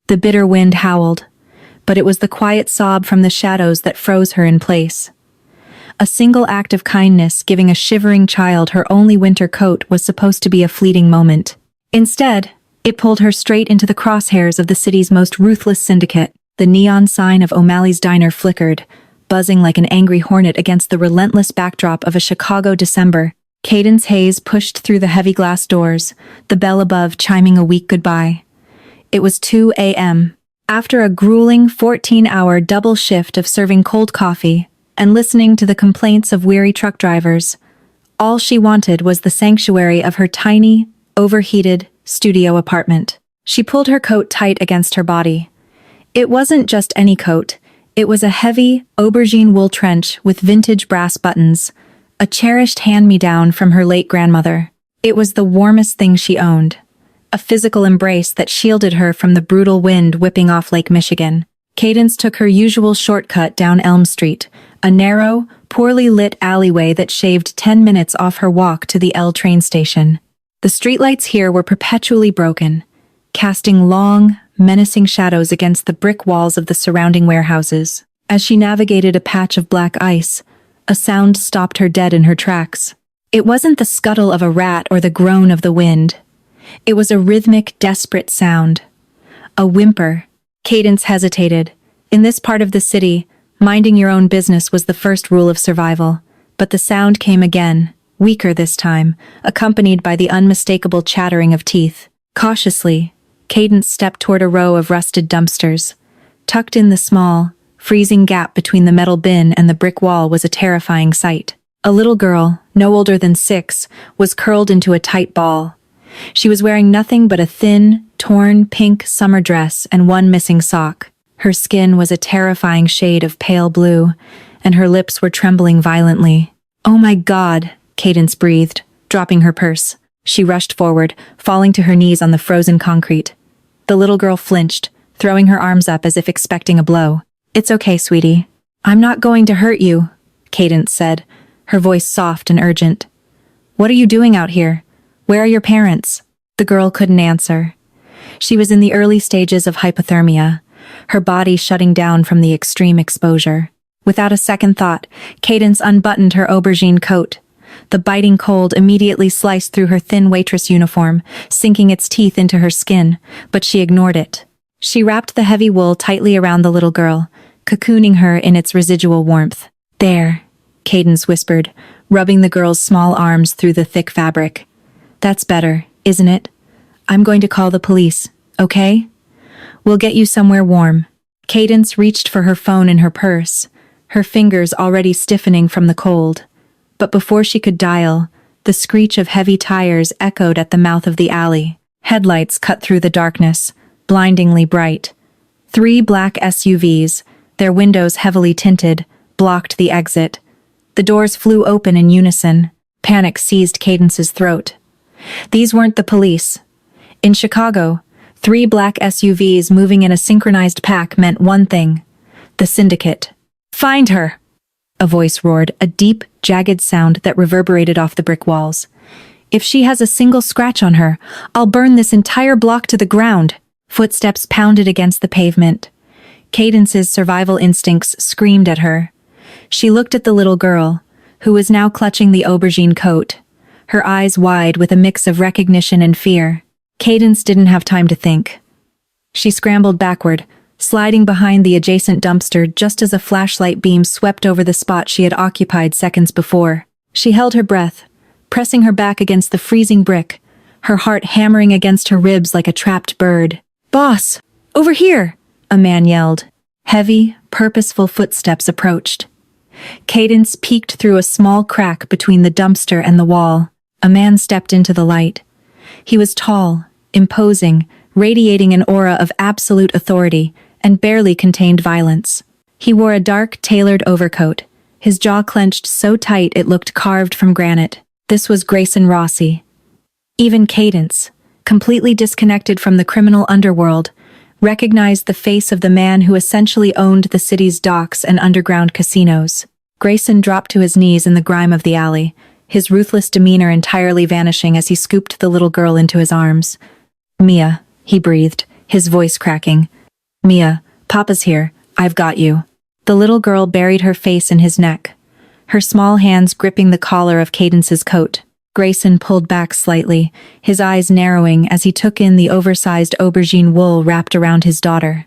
The bitter wind howled, but it was the quiet sob from the shadows that froze her in place. A single act of kindness giving a shivering child her only winter coat was supposed to be a fleeting moment. Instead, it pulled her straight into the crosshairs of the city's most ruthless syndicate. The neon sign of O'Malley's Diner flickered, buzzing like an angry hornet against the relentless backdrop of a Chicago December. Cadence Hayes pushed through the heavy glass doors, the bell above chiming a weak goodbye. It was 2 a.m. After a grueling 14-hour double shift of serving cold coffee and listening to the complaints of weary truck drivers, all she wanted was the sanctuary of her tiny, overheated studio apartment. She pulled her coat tight against her body. It wasn't just any coat. It was a heavy, aubergine wool trench with vintage brass buttons, a cherished hand-me-down from her late grandmother. It was the warmest thing she owned, a physical embrace that shielded her from the brutal wind whipping off Lake Michigan. Cadence took her usual shortcut down Elm Street, a narrow, poorly lit alleyway that shaved 10 minutes off her walk to the L train station. The streetlights here were perpetually broken, casting long, menacing shadows against the brick walls of the surrounding warehouses. As she navigated a patch of black ice, a sound stopped her dead in her tracks. It wasn't the scuttle of a rat or the groan of the wind. It was a rhythmic, desperate sound. A whimper. Cadence hesitated. In this part of the city, minding your own business was the first rule of survival. But the sound came again, weaker this time, accompanied by the unmistakable chattering of teeth. Cautiously, Cadence stepped toward a row of rusted dumpsters. Tucked in the small, freezing gap between the metal bin and the brick wall was a terrifying sight. A little girl, no older than 6, was curled into a tight ball. She was wearing nothing but a thin, torn pink summer dress and one missing sock. Her skin was a terrifying shade of pale blue, and her lips were trembling violently. "Oh my God," Cadence breathed, dropping her purse. She rushed forward, falling to her knees on the frozen concrete. The little girl flinched, throwing her arms up as if expecting a blow. "It's okay, sweetie. I'm not going to hurt you," Cadence said, her voice soft and urgent. "What are you doing out here? Where are your parents?" The girl couldn't answer. She was in the early stages of hypothermia, her body shutting down from the extreme exposure. Without a second thought, Cadence unbuttoned her aubergine coat. The biting cold immediately sliced through her thin waitress uniform, sinking its teeth into her skin, but she ignored it. She wrapped the heavy wool tightly around the little girl, cocooning her in its residual warmth. "There," Cadence whispered, rubbing the girl's small arms through the thick fabric. "That's better, isn't it? I'm going to call the police, okay? We'll get you somewhere warm." Cadence reached for her phone in her purse, her fingers already stiffening from the cold. But before she could dial, the screech of heavy tires echoed at the mouth of the alley. Headlights cut through the darkness, blindingly bright. 3 black SUVs, their windows heavily tinted, blocked the exit. The doors flew open in unison. Panic seized Cadence's throat. These weren't the police. In Chicago, 3 black SUVs moving in a synchronized pack meant one thing: the syndicate. "Find her!" a voice roared, a deep, jagged sound that reverberated off the brick walls. "If she has a single scratch on her, I'll burn this entire block to the ground." Footsteps pounded against the pavement. Cadence's survival instincts screamed at her. She looked at the little girl, who was now clutching the aubergine coat, her eyes wide with a mix of recognition and fear. Cadence didn't have time to think. She scrambled backward, sliding behind the adjacent dumpster just as a flashlight beam swept over the spot she had occupied seconds before. She held her breath, pressing her back against the freezing brick, her heart hammering against her ribs like a trapped bird. "Boss! Over here!" a man yelled. Heavy, purposeful footsteps approached. Cadence peeked through a small crack between the dumpster and the wall. A man stepped into the light. He was tall, imposing, radiating an aura of absolute authority, and barely contained violence. He wore a dark, tailored overcoat, his jaw clenched so tight it looked carved from granite. This was Grayson Rossi. Even Cadence, completely disconnected from the criminal underworld, recognized the face of the man who essentially owned the city's docks and underground casinos. Grayson dropped to his knees in the grime of the alley, his ruthless demeanor entirely vanishing as he scooped the little girl into his arms. "Mia," he breathed, his voice cracking. Mia, Papa's here. I've got you. The little girl buried her face in his neck, her small hands gripping the collar of Cadence's coat. Grayson pulled back slightly, his eyes narrowing as he took in the oversized aubergine wool wrapped around his daughter.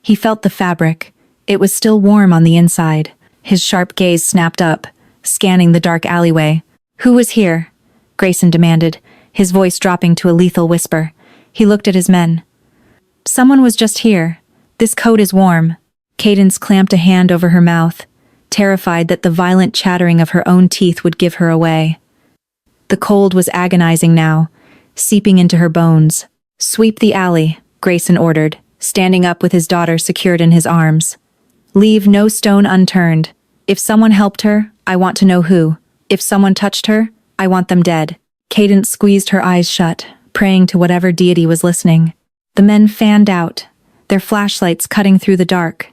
He felt the fabric. It was still warm on the inside. His sharp gaze snapped up, scanning the dark alleyway. Who was here? Grayson demanded, his voice dropping to a lethal whisper. He looked at his men. Someone was just here. This coat is warm. Cadence clamped a hand over her mouth, terrified that the violent chattering of her own teeth would give her away. The cold was agonizing now, seeping into her bones. Sweep the alley, Grayson ordered, standing up with his daughter secured in his arms. Leave no stone unturned. If someone helped her, I want to know who. If someone touched her, I want them dead. Cadence squeezed her eyes shut, praying to whatever deity was listening. The men fanned out, their flashlights cutting through the dark.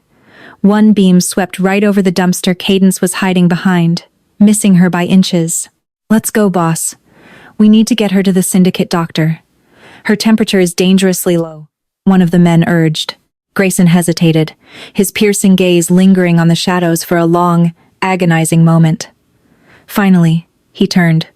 One beam swept right over the dumpster Cadence was hiding behind, missing her by inches. Let's go, boss. We need to get her to the syndicate doctor. Her temperature is dangerously low, one of the men urged. Grayson hesitated, his piercing gaze lingering on the shadows for a long, agonizing moment. Finally, he turned.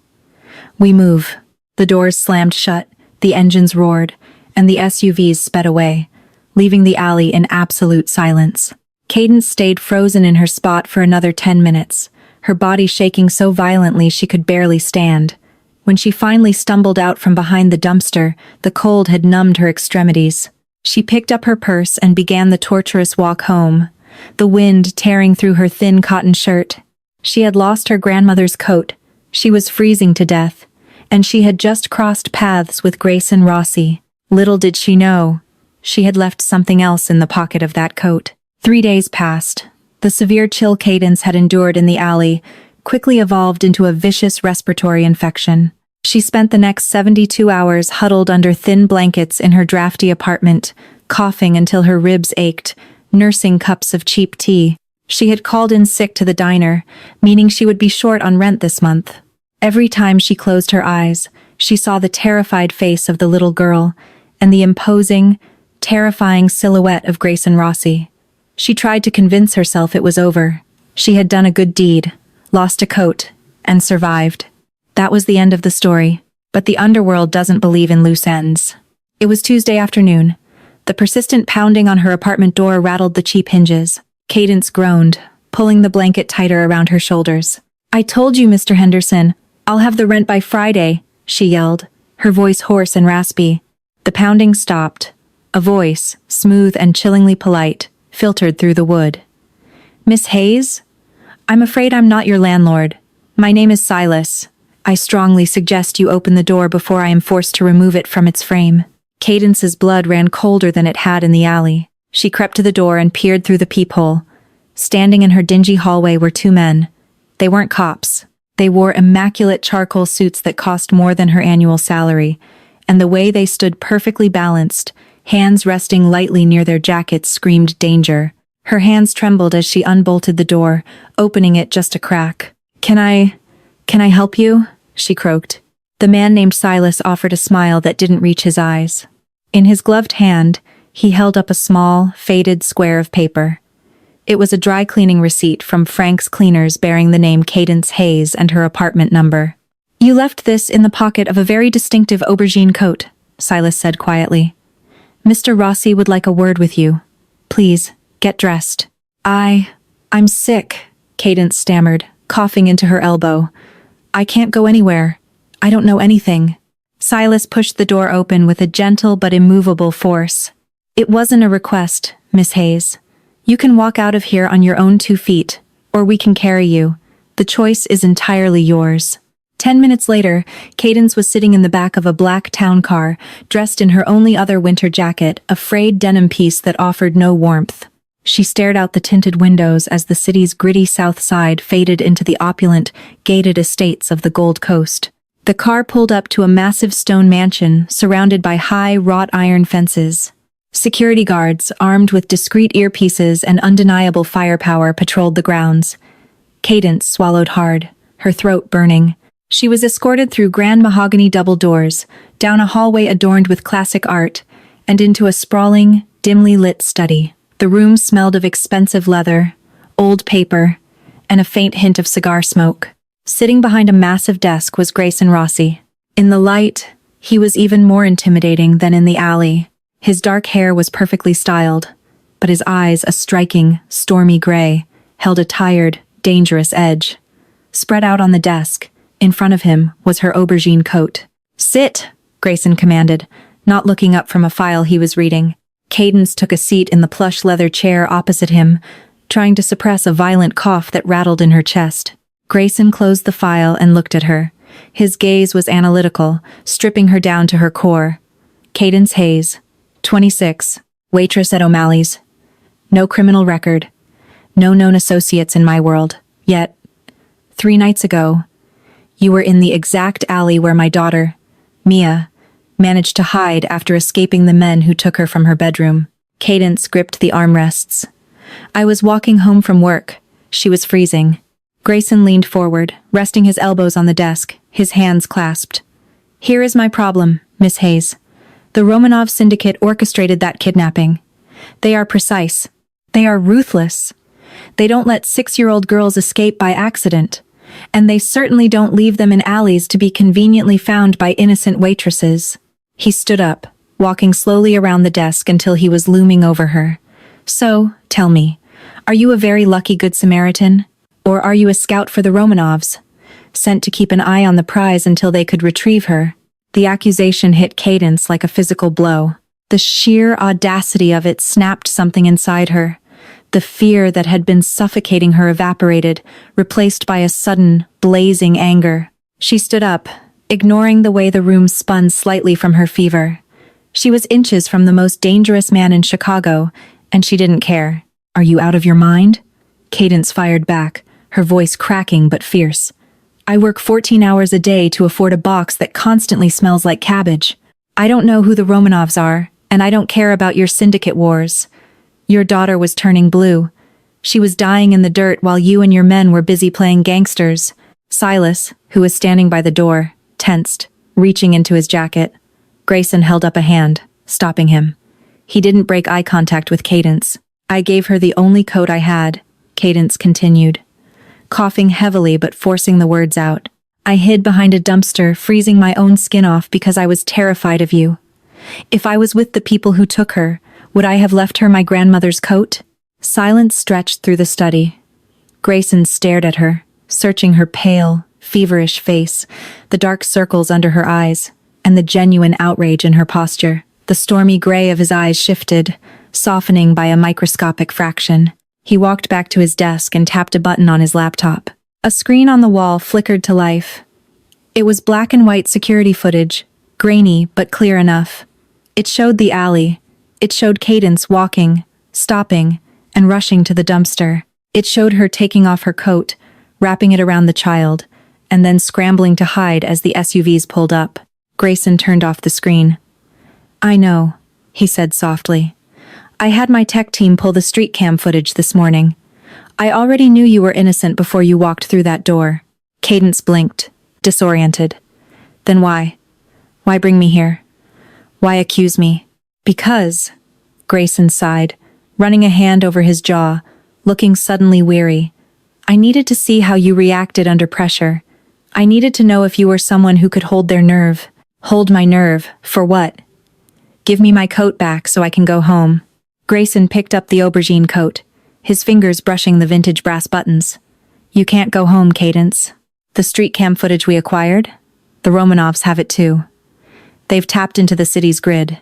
We move. The doors slammed shut, the engines roared, and the SUVs sped away, leaving the alley in absolute silence. Cadence stayed frozen in her spot for another 10 minutes, her body shaking so violently she could barely stand. When she finally stumbled out from behind the dumpster, the cold had numbed her extremities. She picked up her purse and began the torturous walk home, the wind tearing through her thin cotton shirt. She had lost her grandmother's coat, she was freezing to death, and she had just crossed paths with Grayson Rossi. Little did she know, she had left something else in the pocket of that coat. 3 days passed. The severe chill Cadence had endured in the alley quickly evolved into a vicious respiratory infection. She spent the next 72 hours huddled under thin blankets in her drafty apartment, coughing until her ribs ached, nursing cups of cheap tea. She had called in sick to the diner, meaning she would be short on rent this month. Every time she closed her eyes, she saw the terrified face of the little girl and the imposing, terrifying silhouette of Grayson Rossi. She tried to convince herself it was over. She had done a good deed, lost a coat, and survived. That was the end of the story. But the underworld doesn't believe in loose ends. It was Tuesday afternoon. The persistent pounding on her apartment door rattled the cheap hinges. Cadence groaned, pulling the blanket tighter around her shoulders. I told you, Mr. Henderson, I'll have the rent by Friday, she yelled, her voice hoarse and raspy. The pounding stopped. A voice, smooth and chillingly polite, filtered through the wood. Miss Hayes? I'm afraid I'm not your landlord. My name is Silas. I strongly suggest you open the door before I am forced to remove it from its frame. Cadence's blood ran colder than it had in the alley. She crept to the door and peered through the peephole. Standing in her dingy hallway were 2 men. They weren't cops. They wore immaculate charcoal suits that cost more than her annual salary, and the way they stood perfectly balanced, hands resting lightly near their jackets, screamed danger. Her hands trembled as she unbolted the door, opening it just a crack. Can I help you? She croaked. The man named Silas offered a smile that didn't reach his eyes. In his gloved hand, he held up a small, faded square of paper. It was a dry cleaning receipt from Frank's Cleaners bearing the name Cadence Hayes and her apartment number. You left this in the pocket of a very distinctive aubergine coat, Silas said quietly. Mr. Rossi would like a word with you. Please, get dressed. I'm sick, Cadence stammered, coughing into her elbow. I can't go anywhere. I don't know anything. Silas pushed the door open with a gentle but immovable force. It wasn't a request, Miss Hayes. You can walk out of here on your own 2 feet, or we can carry you. The choice is entirely yours. 10 minutes later, Cadence was sitting in the back of a black town car, dressed in her only other winter jacket, a frayed denim piece that offered no warmth. She stared out the tinted windows as the city's gritty south side faded into the opulent, gated estates of the Gold Coast. The car pulled up to a massive stone mansion surrounded by high, wrought-iron fences. Security guards, armed with discreet earpieces and undeniable firepower, patrolled the grounds. Cadence swallowed hard, her throat burning. She was escorted through grand mahogany double doors, down a hallway adorned with classic art, and into a sprawling, dimly lit study. The room smelled of expensive leather, old paper, and a faint hint of cigar smoke. Sitting behind a massive desk was Grayson Rossi. In the light, he was even more intimidating than in the alley. His dark hair was perfectly styled, but his eyes, a striking, stormy gray, held a tired, dangerous edge. Spread out on the desk, in front of him, was her aubergine coat. "Sit," Grayson commanded, not looking up from a file he was reading. Cadence took a seat in the plush leather chair opposite him, trying to suppress a violent cough that rattled in her chest. Grayson closed the file and looked at her. His gaze was analytical, stripping her down to her core. Cadence Hayes, 26, waitress at O'Malley's. No criminal record. No known associates in my world. Yet, 3 nights ago, you were in the exact alley where my daughter, Mia, managed to hide after escaping the men who took her from her bedroom. Cadence gripped the armrests. "I was walking home from work. She was freezing." Grayson leaned forward, resting his elbows on the desk, his hands clasped. "Here is my problem, Miss Hayes. The Romanov syndicate orchestrated that kidnapping. They are precise. They are ruthless. They don't let 6-year-old girls escape by accident. And they certainly don't leave them in alleys to be conveniently found by innocent waitresses." He stood up, walking slowly around the desk until he was looming over her. "So, tell me, are you a very lucky Good Samaritan? Or are you a scout for the Romanovs, sent to keep an eye on the prize until they could retrieve her?" The accusation hit Cadence like a physical blow. The sheer audacity of it snapped something inside her. The fear that had been suffocating her evaporated, replaced by a sudden, blazing anger. She stood up, ignoring the way the room spun slightly from her fever. She was inches from the most dangerous man in Chicago, and she didn't care. "Are you out of your mind?" Cadence fired back, her voice cracking but fierce. "I work 14 hours a day to afford a box that constantly smells like cabbage. I don't know who the Romanovs are, and I don't care about your syndicate wars. Your daughter was turning blue. She was dying in the dirt while you and your men were busy playing gangsters." Silas, who was standing by the door, tensed, reaching into his jacket. Grayson held up a hand, stopping him. He didn't break eye contact with Cadence. "I gave her the only coat I had," Cadence continued, coughing heavily but forcing the words out. "I hid behind a dumpster, freezing my own skin off because I was terrified of you. If I was with the people who took her, would I have left her my grandmother's coat?" Silence stretched through the study. Grayson stared at her, searching her pale, feverish face, the dark circles under her eyes, and the genuine outrage in her posture. The stormy gray of his eyes shifted, softening by a microscopic fraction. He walked back to his desk and tapped a button on his laptop. A screen on the wall flickered to life. It was black and white security footage, grainy but clear enough. It showed the alley. It showed Cadence walking, stopping, and rushing to the dumpster. It showed her taking off her coat, wrapping it around the child, and then scrambling to hide as the SUVs pulled up. Grayson turned off the screen. "I know," he said softly. "I had my tech team pull the street cam footage this morning. I already knew you were innocent before you walked through that door." Cadence blinked, disoriented. "Then why? Why bring me here? Why accuse me?" "Because," Grayson sighed, running a hand over his jaw, looking suddenly weary. "I needed to see how you reacted under pressure. I needed to know if you were someone who could hold their nerve." "Hold my nerve? For what?" "Give me my coat back so I can go home." Grayson picked up the aubergine coat, his fingers brushing the vintage brass buttons. "You can't go home, Cadence. The street cam footage we acquired? The Romanovs have it too. They've tapped into the city's grid.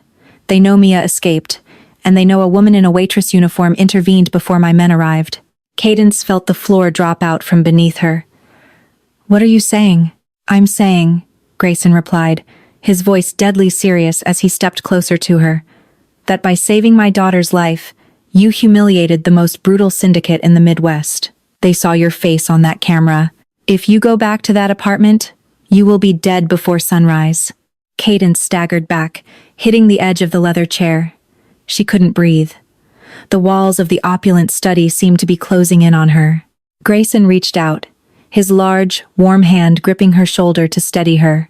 They know Mia escaped, and they know a woman in a waitress uniform intervened before my men arrived." Cadence felt the floor drop out from beneath her. "What are you saying?" "I'm saying," Grayson replied, his voice deadly serious as he stepped closer to her, "that by saving my daughter's life, you humiliated the most brutal syndicate in the Midwest. They saw your face on that camera. If you go back to that apartment, you will be dead before sunrise." Cadence staggered back, hitting the edge of the leather chair. She couldn't breathe. The walls of the opulent study seemed to be closing in on her. Grayson reached out, his large, warm hand gripping her shoulder to steady her.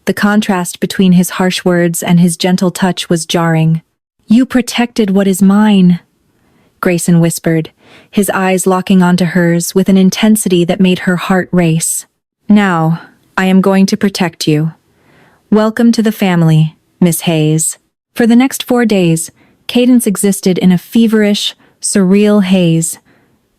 The contrast between his harsh words and his gentle touch was jarring. You protected what is mine, Grayson whispered, his eyes locking onto hers with an intensity that made her heart race. Now, I am going to protect you. Welcome to the family, Miss Hayes. For the next 4 days, Cadence existed in a feverish, surreal haze.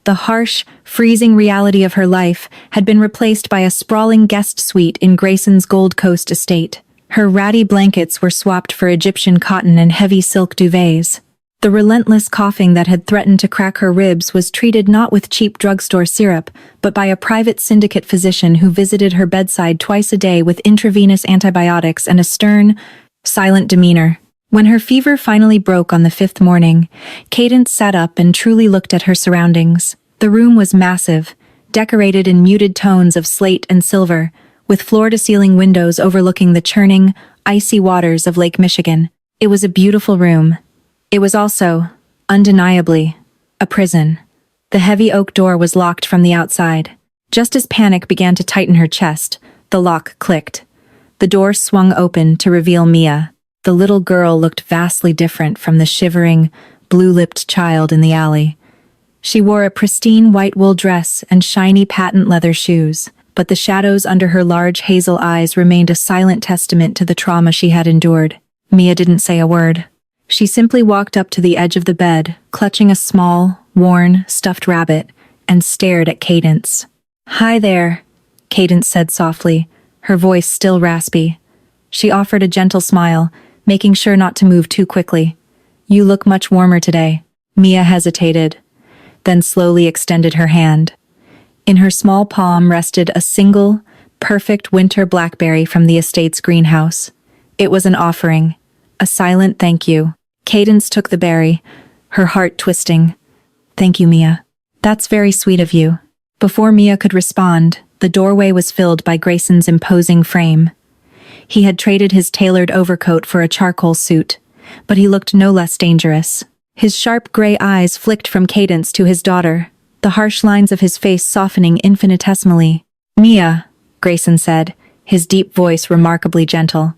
The harsh, freezing reality of her life had been replaced by a sprawling guest suite in Grayson's Gold Coast estate. Her ratty blankets were swapped for Egyptian cotton and heavy silk duvets. The relentless coughing that had threatened to crack her ribs was treated not with cheap drugstore syrup, but by a private syndicate physician who visited her bedside twice a day with intravenous antibiotics and a stern, silent demeanor. When her fever finally broke on the 5th morning, Cadence sat up and truly looked at her surroundings. The room was massive, decorated in muted tones of slate and silver, with floor-to-ceiling windows overlooking the churning, icy waters of Lake Michigan. It was a beautiful room. It was also, undeniably, a prison. The heavy oak door was locked from the outside. Just as panic began to tighten her chest, the lock clicked. The door swung open to reveal Mia. The little girl looked vastly different from the shivering, blue-lipped child in the alley. She wore a pristine white wool dress and shiny patent leather shoes, but the shadows under her large hazel eyes remained a silent testament to the trauma she had endured. Mia didn't say a word. She simply walked up to the edge of the bed, clutching a small, worn, stuffed rabbit, and stared at Cadence. "Hi there," Cadence said softly, her voice still raspy. She offered a gentle smile, making sure not to move too quickly. "You look much warmer today." Mia hesitated, then slowly extended her hand. In her small palm rested a single, perfect winter blackberry from the estate's greenhouse. It was an offering, a silent thank you. Cadence took the berry, her heart twisting. "Thank you, Mia. That's very sweet of you." Before Mia could respond, the doorway was filled by Grayson's imposing frame. He had traded his tailored overcoat for a charcoal suit, but he looked no less dangerous. His sharp gray eyes flicked from Cadence to his daughter, the harsh lines of his face softening infinitesimally. "Mia," Grayson said, his deep voice remarkably gentle.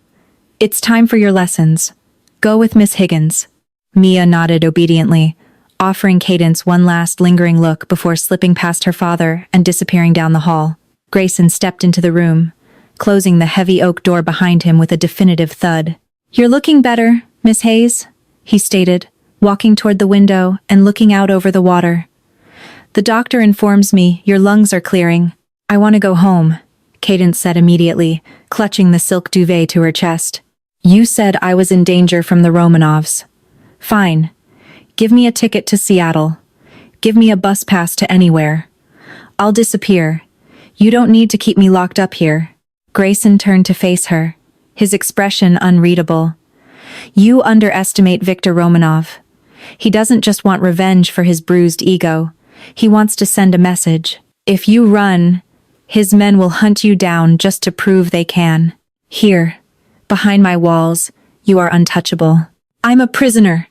"It's time for your lessons. Go with Miss Higgins." Mia nodded obediently, offering Cadence one last lingering look before slipping past her father and disappearing down the hall. Grayson stepped into the room, closing the heavy oak door behind him with a definitive thud. "You're looking better, Miss Hayes," he stated, walking toward the window and looking out over the water. "The doctor informs me your lungs are clearing. I want to go home," Cadence said immediately, clutching the silk duvet to her chest. "You said I was in danger from the Romanovs. Fine. Give me a ticket to Seattle. Give me a bus pass to anywhere. I'll disappear. You don't need to keep me locked up here." Grayson turned to face her, his expression unreadable. "You underestimate Viktor Romanov. He doesn't just want revenge for his bruised ego. He wants to send a message. If you run, his men will hunt you down just to prove they can. Here, behind my walls, you are untouchable." "I'm a prisoner,"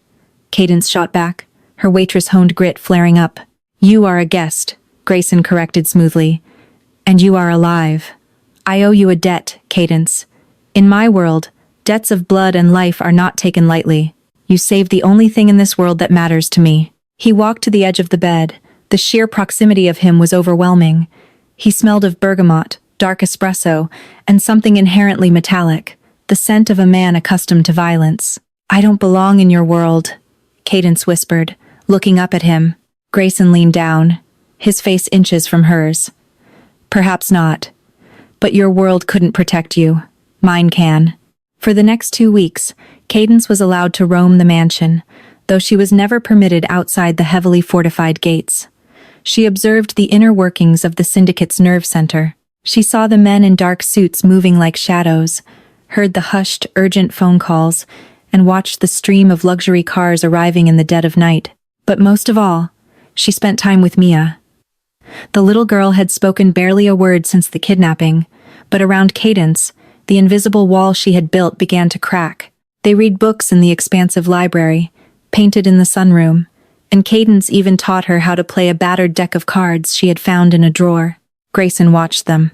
Cadence shot back, her waitress-honed grit flaring up. "You are a guest," Grayson corrected smoothly. "And you are alive. I owe you a debt, Cadence. In my world, debts of blood and life are not taken lightly. You saved the only thing in this world that matters to me." He walked to the edge of the bed. The sheer proximity of him was overwhelming. He smelled of bergamot, dark espresso, and something inherently metallic, the scent of a man accustomed to violence. "I don't belong in your world," Cadence whispered, looking up at him. Grayson leaned down, his face inches from hers. "Perhaps not. But your world couldn't protect you. Mine can." For the next 2 weeks, Cadence was allowed to roam the mansion, though she was never permitted outside the heavily fortified gates. She observed the inner workings of the syndicate's nerve center. She saw the men in dark suits moving like shadows, heard the hushed, urgent phone calls, and watched the stream of luxury cars arriving in the dead of night. But most of all, she spent time with Mia. The little girl had spoken barely a word since the kidnapping, but around Cadence, the invisible wall she had built began to crack. They read books in the expansive library, painted in the sunroom, and Cadence even taught her how to play a battered deck of cards she had found in a drawer. Grayson watched them.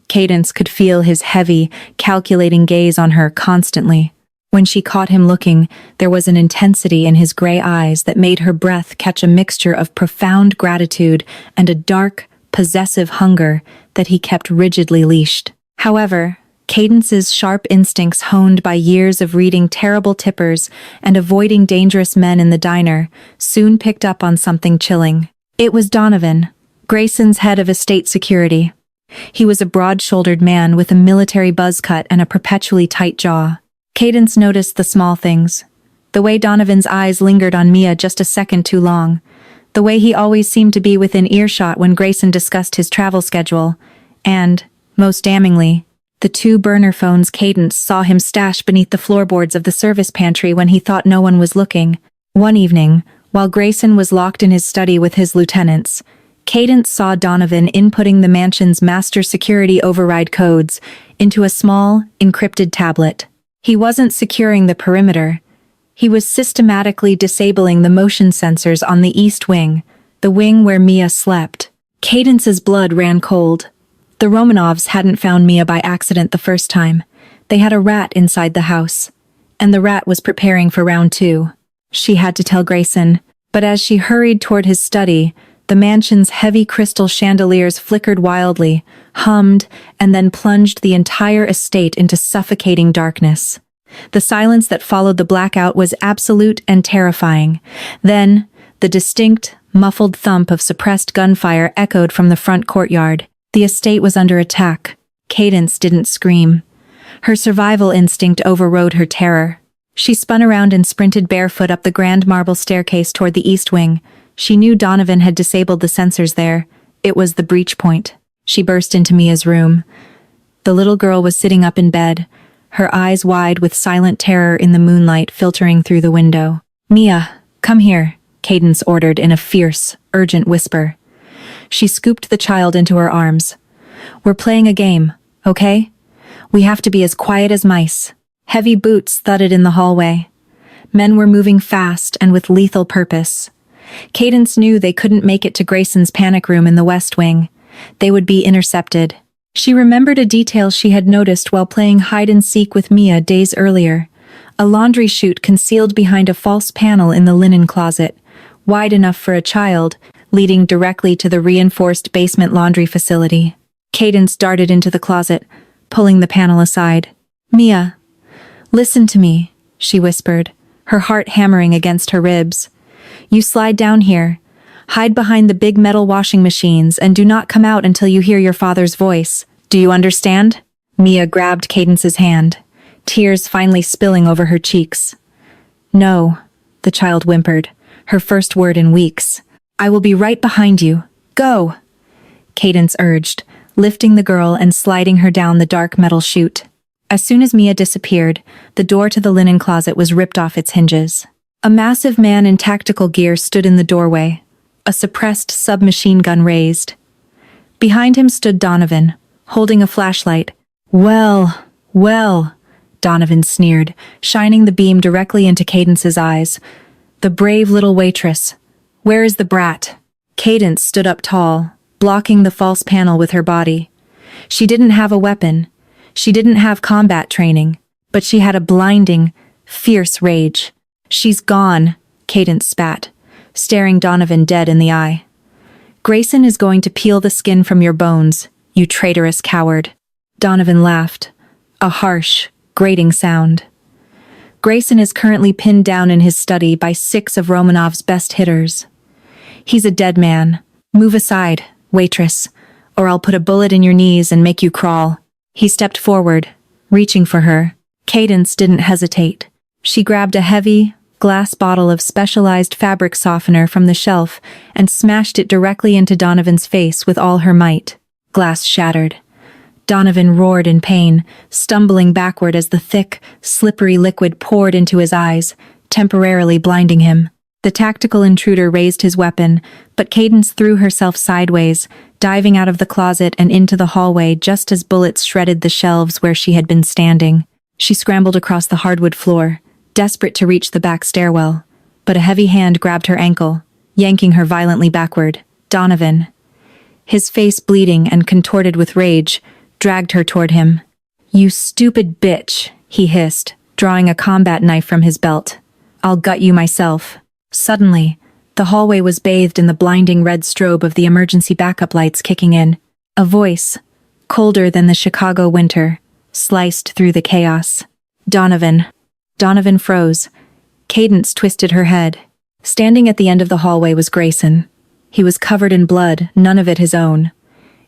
Cadence could feel his heavy, calculating gaze on her constantly. When she caught him looking, there was an intensity in his gray eyes that made her breath catch a mixture of profound gratitude and a dark, possessive hunger that he kept rigidly leashed. However, Cadence's sharp instincts, honed by years of reading terrible tippers and avoiding dangerous men in the diner, soon picked up on something chilling. It was Donovan, Grayson's head of estate security. He was a broad-shouldered man with a military buzz cut and a perpetually tight jaw. Cadence noticed the small things. The way Donovan's eyes lingered on Mia just a second too long. The way he always seemed to be within earshot when Grayson discussed his travel schedule. And, most damningly, the 2 burner phones Cadence saw him stash beneath the floorboards of the service pantry when he thought no one was looking. One evening, while Grayson was locked in his study with his lieutenants, Cadence saw Donovan inputting the mansion's master security override codes into a small, encrypted tablet. He wasn't securing the perimeter. He was systematically disabling the motion sensors on the east wing, the wing where Mia slept. Cadence's blood ran cold. The Romanovs hadn't found Mia by accident the first time. They had a rat inside the house. And the rat was preparing for round 2. She had to tell Grayson, but as she hurried toward his study, the mansion's heavy crystal chandeliers flickered wildly, hummed, and then plunged the entire estate into suffocating darkness. The silence that followed the blackout was absolute and terrifying. Then, the distinct, muffled thump of suppressed gunfire echoed from the front courtyard. The estate was under attack. Cadence didn't scream. Her survival instinct overrode her terror. She spun around and sprinted barefoot up the grand marble staircase toward the east wing. She knew Donovan had disabled the sensors there. It was the breach point. She burst into Mia's room. The little girl was sitting up in bed, her eyes wide with silent terror in the moonlight filtering through the window. "Mia, come here," Cadence ordered in a fierce, urgent whisper. She scooped the child into her arms. "We're playing a game, okay? We have to be as quiet as mice." Heavy boots thudded in the hallway. Men were moving fast and with lethal purpose. Cadence knew they couldn't make it to Grayson's panic room in the West Wing. They would be intercepted. She remembered a detail she had noticed while playing hide-and-seek with Mia days earlier. A laundry chute concealed behind a false panel in the linen closet, wide enough for a child, leading directly to the reinforced basement laundry facility. Cadence darted into the closet, pulling the panel aside. "Mia, listen to me," she whispered, her heart hammering against her ribs. "You slide down here. Hide behind the big metal washing machines and do not come out until you hear your father's voice. Do you understand?" Mia grabbed Cadence's hand, tears finally spilling over her cheeks. "No," the child whimpered, her first word in weeks. "I will be right behind you. Go!" Cadence urged, lifting the girl and sliding her down the dark metal chute. As soon as Mia disappeared, the door to the linen closet was ripped off its hinges. A massive man in tactical gear stood in the doorway, a suppressed submachine gun raised. Behind him stood Donovan, holding a flashlight. Well, Donovan sneered, shining the beam directly into Cadence's eyes. "The brave little waitress. Where is the brat?" Cadence stood up tall, blocking the false panel with her body. She didn't have a weapon. She didn't have combat training, but she had a blinding, fierce rage. "She's gone," Cadence spat, staring Donovan dead in the eye. "Grayson is going to peel the skin from your bones, you traitorous coward." Donovan laughed, a harsh, grating sound. "Grayson is currently pinned down in his study by 6 of Romanov's best hitters. He's a dead man. Move aside, waitress, or I'll put a bullet in your knees and make you crawl." He stepped forward, reaching for her. Cadence didn't hesitate. She grabbed a heavy, glass bottle of specialized fabric softener from the shelf and smashed it directly into Donovan's face with all her might. Glass shattered. Donovan roared in pain, stumbling backward as the thick, slippery liquid poured into his eyes, temporarily blinding him. The tactical intruder raised his weapon, but Cadence threw herself sideways, diving out of the closet and into the hallway just as bullets shredded the shelves where she had been standing. She scrambled across the hardwood floor, desperate to reach the back stairwell, but a heavy hand grabbed her ankle, yanking her violently backward. Donovan, his face bleeding and contorted with rage, dragged her toward him. "You stupid bitch," he hissed, drawing a combat knife from his belt. "I'll gut you myself." Suddenly, the hallway was bathed in the blinding red strobe of the emergency backup lights kicking in. A voice, colder than the Chicago winter, sliced through the chaos. "Donovan." Donovan froze. Cadence twisted her head. Standing at the end of the hallway was Grayson. He was covered in blood, none of it his own.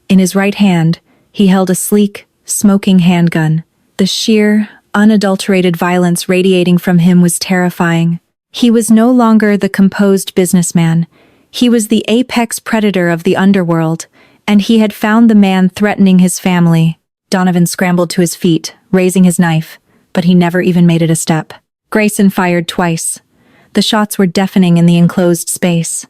In his right hand, he held a sleek, smoking handgun. The sheer, unadulterated violence radiating from him was terrifying. He was no longer the composed businessman. He was the apex predator of the underworld, and he had found the man threatening his family. Donovan scrambled to his feet, raising his knife, but he never even made it a step. Grayson fired twice. The shots were deafening in the enclosed space.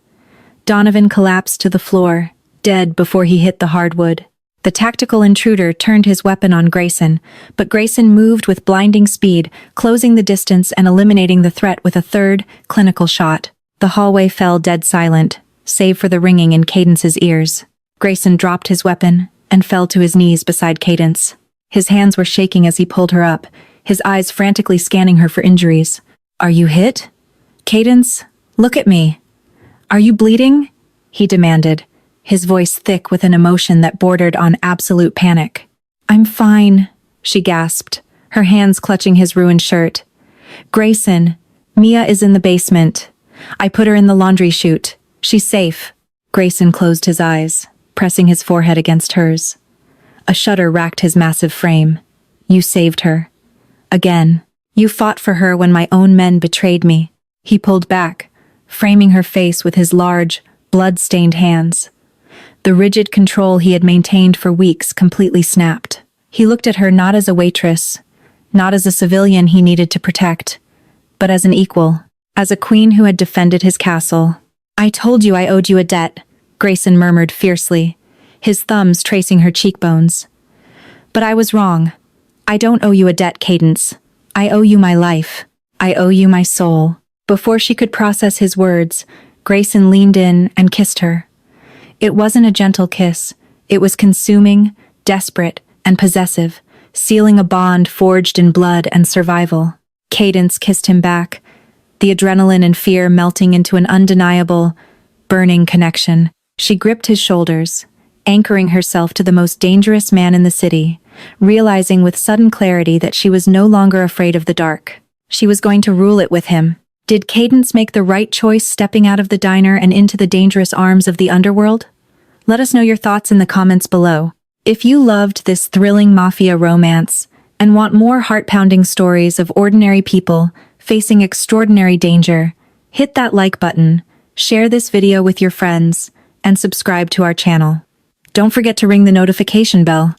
Donovan collapsed to the floor, dead before he hit the hardwood. The tactical intruder turned his weapon on Grayson, but Grayson moved with blinding speed, closing the distance and eliminating the threat with a third, clinical shot. The hallway fell dead silent, save for the ringing in Cadence's ears. Grayson dropped his weapon and fell to his knees beside Cadence. His hands were shaking as he pulled her up, his eyes frantically scanning her for injuries. "Are you hit? Cadence, look at me. Are you bleeding?" he demanded, his voice thick with an emotion that bordered on absolute panic. "I'm fine," she gasped, her hands clutching his ruined shirt. "Grayson, Mia is in the basement. I put her in the laundry chute. She's safe." Grayson closed his eyes, pressing his forehead against hers. A shudder racked his massive frame. "You saved her. Again. You fought for her when my own men betrayed me." He pulled back, framing her face with his large, blood-stained hands. The rigid control he had maintained for weeks completely snapped. He looked at her not as a waitress, not as a civilian he needed to protect, but as an equal, as a queen who had defended his castle. "I told you I owed you a debt," Grayson murmured fiercely, his thumbs tracing her cheekbones. "But I was wrong. I don't owe you a debt, Cadence. I owe you my life. I owe you my soul." Before she could process his words, Grayson leaned in and kissed her. It wasn't a gentle kiss. It was consuming, desperate, and possessive, sealing a bond forged in blood and survival. Cadence kissed him back, the adrenaline and fear melting into an undeniable, burning connection. She gripped his shoulders, anchoring herself to the most dangerous man in the city, realizing with sudden clarity that she was no longer afraid of the dark. She was going to rule it with him. Did Cadence make the right choice stepping out of the diner and into the dangerous arms of the underworld? Let us know your thoughts in the comments below. If you loved this thrilling mafia romance and want more heart-pounding stories of ordinary people facing extraordinary danger, hit that like button, share this video with your friends, and subscribe to our channel. Don't forget to ring the notification bell.